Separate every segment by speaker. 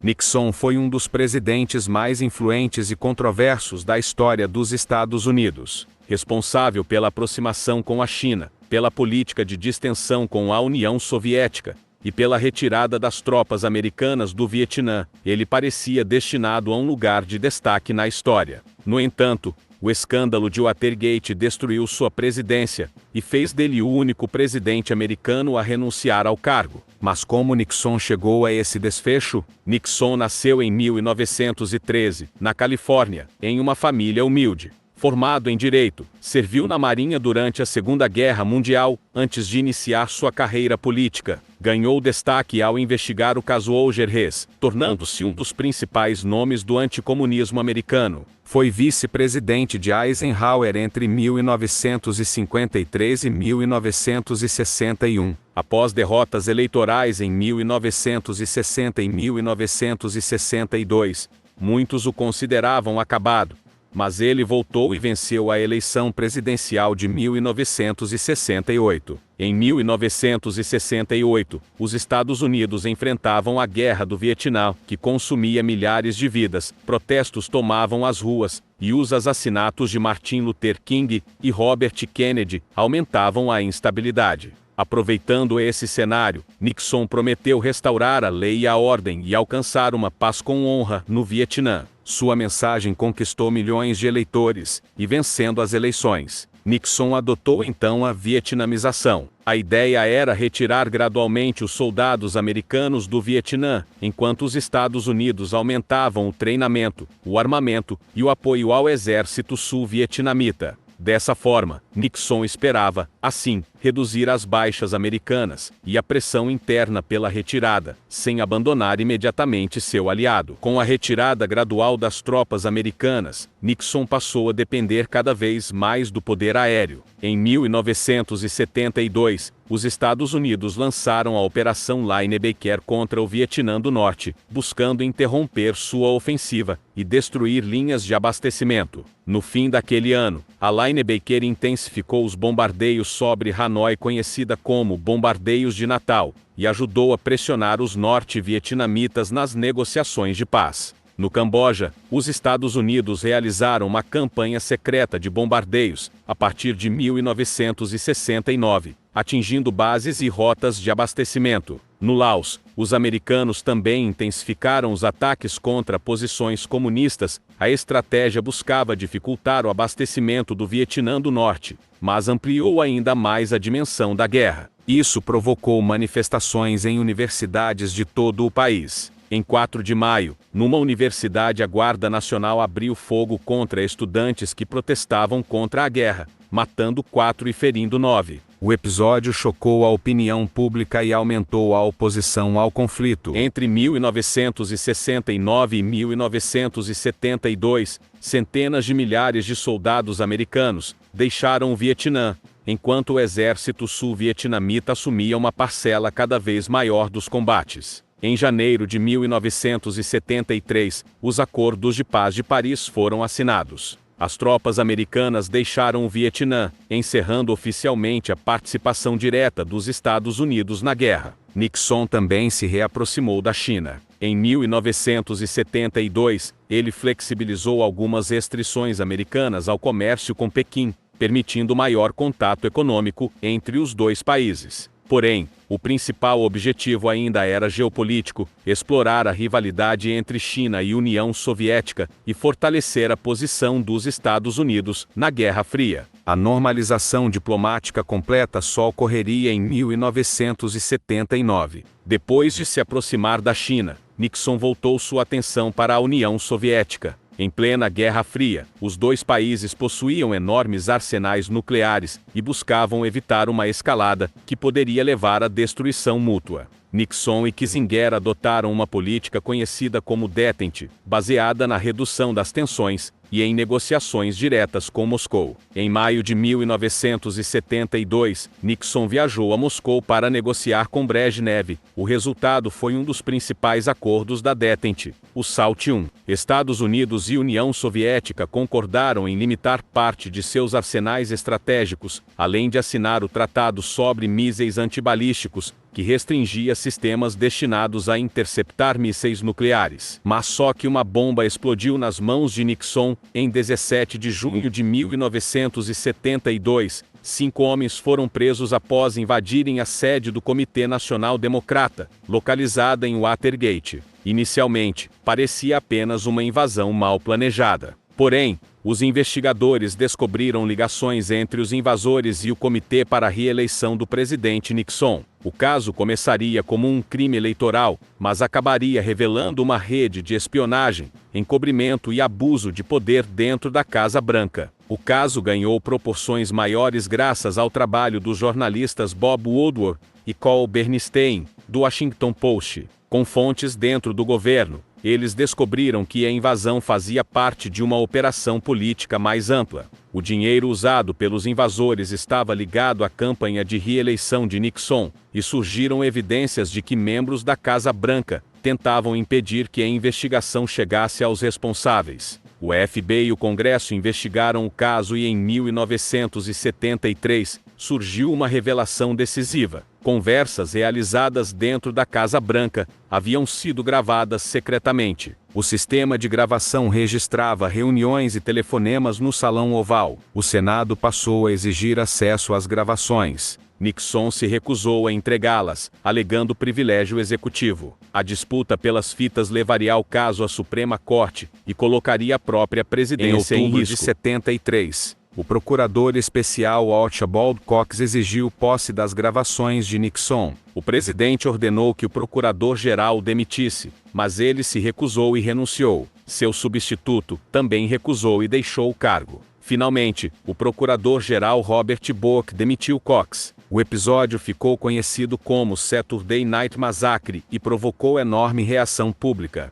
Speaker 1: Nixon foi um dos presidentes mais influentes e controversos da história dos Estados Unidos, responsável pela aproximação com a China, pela política de distensão com a União Soviética e pela retirada das tropas americanas do Vietnã. Ele parecia destinado a um lugar de destaque na história. No entanto, o escândalo de Watergate destruiu sua presidência e fez dele o único presidente americano a renunciar ao cargo. Mas como Nixon chegou a esse desfecho? Nixon nasceu em 1913, na Califórnia, em uma família humilde. Formado em Direito, serviu na Marinha durante a Segunda Guerra Mundial, antes de iniciar sua carreira política. Ganhou destaque ao investigar o caso Alger-Hiss, tornando-se um dos principais nomes do anticomunismo americano. Foi vice-presidente de Eisenhower entre 1953 e 1961. Após derrotas eleitorais em 1960 e 1962, muitos o consideravam acabado. Mas ele voltou e venceu a eleição presidencial de 1968. Em 1968, os Estados Unidos enfrentavam a Guerra do Vietnã, que consumia milhares de vidas. Protestos tomavam as ruas, e os assassinatos de Martin Luther King e Robert Kennedy aumentavam a instabilidade. Aproveitando esse cenário, Nixon prometeu restaurar a lei e a ordem e alcançar uma paz com honra no Vietnã. Sua mensagem conquistou milhões de eleitores, e vencendo as eleições, Nixon adotou então a vietnamização. A ideia era retirar gradualmente os soldados americanos do Vietnã, enquanto os Estados Unidos aumentavam o treinamento, o armamento e o apoio ao exército sul-vietnamita. Dessa forma, Nixon esperava, assim, reduzir as baixas americanas e a pressão interna pela retirada, sem abandonar imediatamente seu aliado. Com a retirada gradual das tropas americanas, Nixon passou a depender cada vez mais do poder aéreo. Em 1972, os Estados Unidos lançaram a Operação Linebacker contra o Vietnã do Norte, buscando interromper sua ofensiva e destruir linhas de abastecimento. No fim daquele ano, a Linebacker intensificou os bombardeios sobre Hanoi, conhecida como Bombardeios de Natal, e ajudou a pressionar os norte-vietnamitas nas negociações de paz. No Camboja, os Estados Unidos realizaram uma campanha secreta de bombardeios, a partir de 1969, atingindo bases e rotas de abastecimento. No Laos, os americanos também intensificaram os ataques contra posições comunistas. A estratégia buscava dificultar o abastecimento do Vietnã do Norte, mas ampliou ainda mais a dimensão da guerra. Isso provocou manifestações em universidades de todo o país. Em 4 de maio, numa universidade, a Guarda Nacional abriu fogo contra estudantes que protestavam contra a guerra, matando 4 e ferindo 9. O episódio chocou a opinião pública e aumentou a oposição ao conflito. Entre 1969 e 1972, centenas de milhares de soldados americanos deixaram o Vietnã, enquanto o exército sul-vietnamita assumia uma parcela cada vez maior dos combates. Em janeiro de 1973, os Acordos de Paz de Paris foram assinados. As tropas americanas deixaram o Vietnã, encerrando oficialmente a participação direta dos Estados Unidos na guerra. Nixon também se reaproximou da China. Em 1972, ele flexibilizou algumas restrições americanas ao comércio com Pequim, permitindo maior contato econômico entre os dois países. Porém, o principal objetivo ainda era geopolítico: explorar a rivalidade entre China e União Soviética e fortalecer a posição dos Estados Unidos na Guerra Fria. A normalização diplomática completa só ocorreria em 1979. Depois de se aproximar da China, Nixon voltou sua atenção para a União Soviética. Em plena Guerra Fria, os dois países possuíam enormes arsenais nucleares e buscavam evitar uma escalada que poderia levar à destruição mútua. Nixon e Kissinger adotaram uma política conhecida como Detente, baseada na redução das tensões e em negociações diretas com Moscou. Em maio de 1972, Nixon viajou a Moscou para negociar com Brezhnev. O resultado foi um dos principais acordos da Detente, o SALT I. Estados Unidos e União Soviética concordaram em limitar parte de seus arsenais estratégicos, além de assinar o Tratado sobre Mísseis Antibalísticos, que restringia sistemas destinados a interceptar mísseis nucleares. Mas só que uma bomba explodiu nas mãos de Nixon em 17 de junho de 1972. 5 homens foram presos após invadirem a sede do Comitê Nacional Democrata, localizada em Watergate. Inicialmente, parecia apenas uma invasão mal planejada. Porém, os investigadores descobriram ligações entre os invasores e o Comitê para a Reeleição do presidente Nixon. O caso começaria como um crime eleitoral, mas acabaria revelando uma rede de espionagem, encobrimento e abuso de poder dentro da Casa Branca. O caso ganhou proporções maiores graças ao trabalho dos jornalistas Bob Woodward e Cole Bernstein, do Washington Post. Com fontes dentro do governo, eles descobriram que a invasão fazia parte de uma operação política mais ampla. O dinheiro usado pelos invasores estava ligado à campanha de reeleição de Nixon, e surgiram evidências de que membros da Casa Branca tentavam impedir que a investigação chegasse aos responsáveis. O FBI e o Congresso investigaram o caso e em 1973 surgiu uma revelação decisiva. Conversas realizadas dentro da Casa Branca haviam sido gravadas secretamente. O sistema de gravação registrava reuniões e telefonemas no Salão Oval. O Senado passou a exigir acesso às gravações. Nixon se recusou a entregá-las, alegando privilégio executivo. A disputa pelas fitas levaria ao caso à Suprema Corte e colocaria a própria presidência em risco. Em outubro de 73, o procurador especial Archibald Cox exigiu posse das gravações de Nixon. O presidente ordenou que o procurador-geral o demitisse, mas ele se recusou e renunciou. Seu substituto também recusou e deixou o cargo. Finalmente, o procurador-geral Robert Bork demitiu Cox. O episódio ficou conhecido como Saturday Night Massacre e provocou enorme reação pública.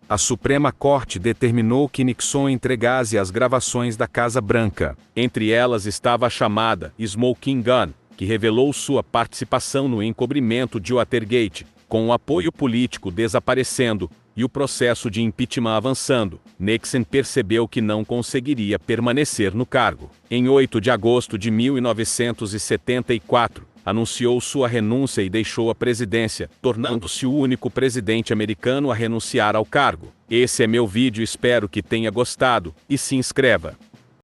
Speaker 1: A Suprema Corte determinou que Nixon entregasse as gravações da Casa Branca. Entre elas estava a chamada Smoking Gun, que revelou sua participação no encobrimento de Watergate, com o apoio político desaparecendo e o processo de impeachment avançando. Nixon percebeu que não conseguiria permanecer no cargo. Em 8 de agosto de 1974, anunciou sua renúncia e deixou a presidência, tornando-se o único presidente americano a renunciar ao cargo. Esse é meu vídeo, espero que tenha gostado, e se inscreva.